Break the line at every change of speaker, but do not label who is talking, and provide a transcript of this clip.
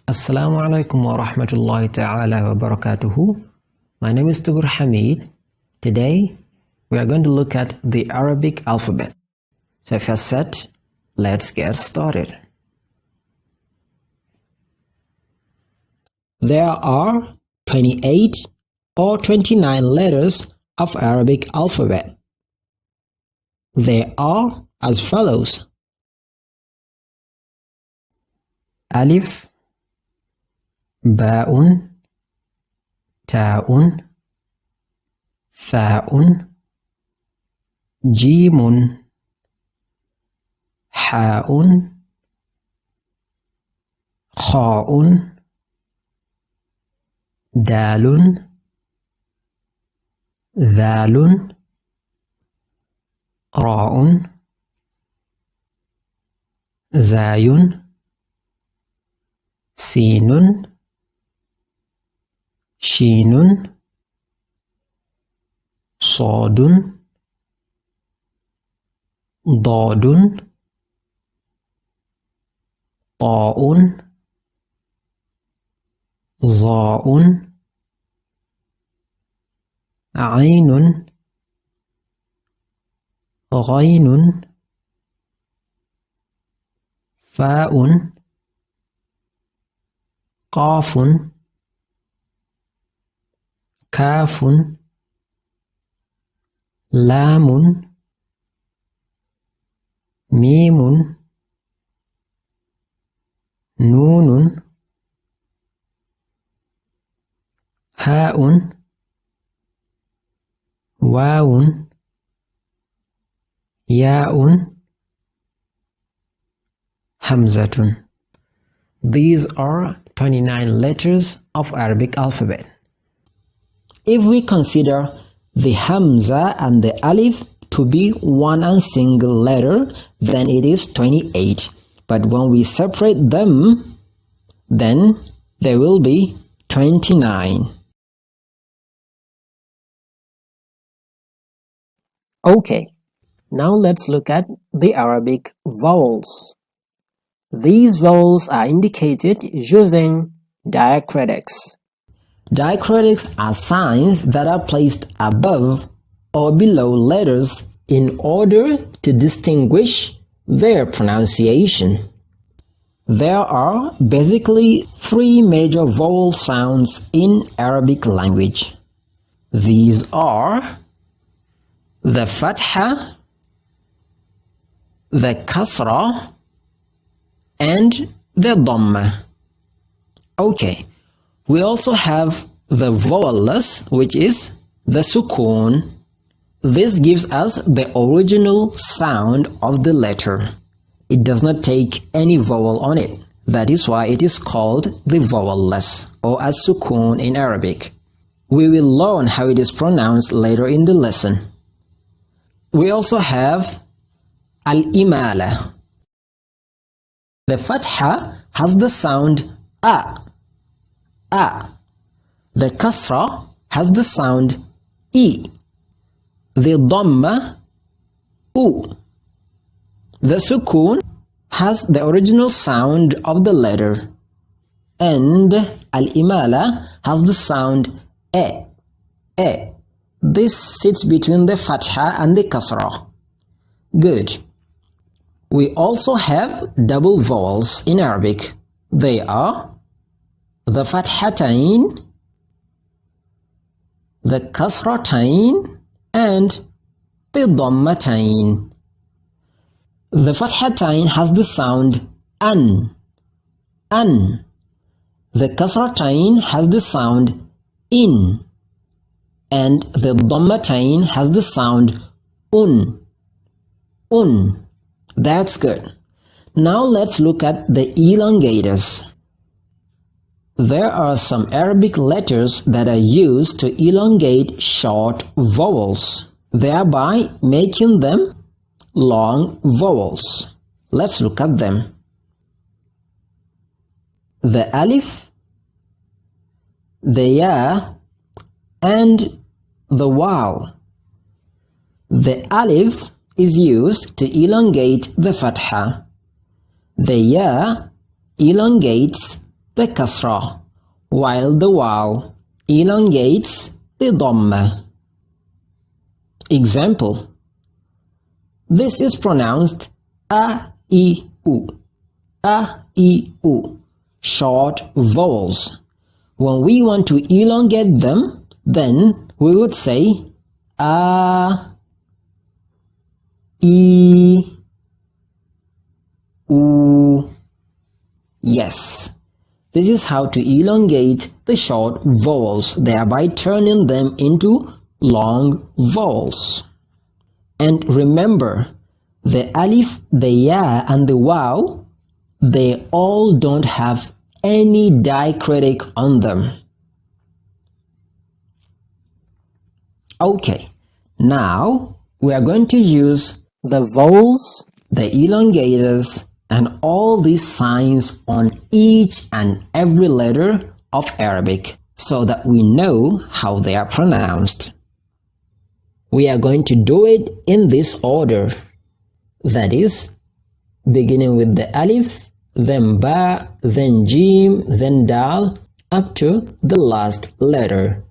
Assalamu alaikum wa rahmatullahi ta'ala wa barakatuhu. My name is Tubur Hamid. Today we are going to look at the Arabic alphabet. So if you're set, let's get started. There are 28 or 29 letters of Arabic alphabet. They are as follows: Alif, Ba'un, Ta'un, Tha'un, Jimun, Ha'un, Kha'un, Dalun, Dhalun, Ra'un, Zayun, Sinun, Shinun, Sadun, Dadun, Ta'un, Za'un, Ainun, Ghainun, Fa'un, Qafun, Kafun, Lamun, Mimun, Nunun, Ha'un, Wawun, Ya'un, Hamzatun. These are 29 letters of Arabic alphabet. If we consider the Hamza and the Alif to be one and single letter, then it is 28. But when we separate them, then there will be 29. Okay, now let's look at the Arabic vowels. These vowels are indicated using diacritics. Diacritics are signs that are placed above or below letters in order to distinguish their pronunciation. There are basically three major vowel sounds in Arabic language. These are the Fatha, the Kasra, and the Dhamma. Okay, we also have the vowelless, which is the Sukun. This gives us the original sound of the letter. It does not take any vowel on it. That is why it is called the vowelless, or as Sukun in Arabic. We will learn how it is pronounced later in the lesson. We also have Al-Imala. The Fatha has the sound A. The Kasra has the sound E. The Dhamma U. The Sukun has the original sound of the letter. And Al-Imala has the sound E. This sits between the Fatha and the Kasra. Good. We also have double vowels in Arabic. They are the Fathatain, the Kasratain, and the Dhammatain. The Fathatain has the sound An. The Kasratain has the sound In. And the Dhammatain has the sound Un. That's good. Now let's look at the elongators. There are some Arabic letters that are used to elongate short vowels, thereby making them long vowels. Let's look at them. The Alif, the Ya, and the Waw. The Alif is used to elongate the Fatha. The Ya elongates the kasra, while the waw elongates the dhamma. Example: this is pronounced a-i-u, a-i-u, short vowels. When we want to elongate them, then we would say a, I, U. Yes, this is how to elongate the short vowels, thereby turning them into long vowels. And remember, the alif, the ya, and the waw, they all don't have any diacritic on them. Okay, now we are going to use the vowels, the elongators, and all these signs on each and every letter of Arabic so that we know how they are pronounced. We are going to do it in this order. That is, beginning with the alif, then ba, then jim, then dal, up to the last letter.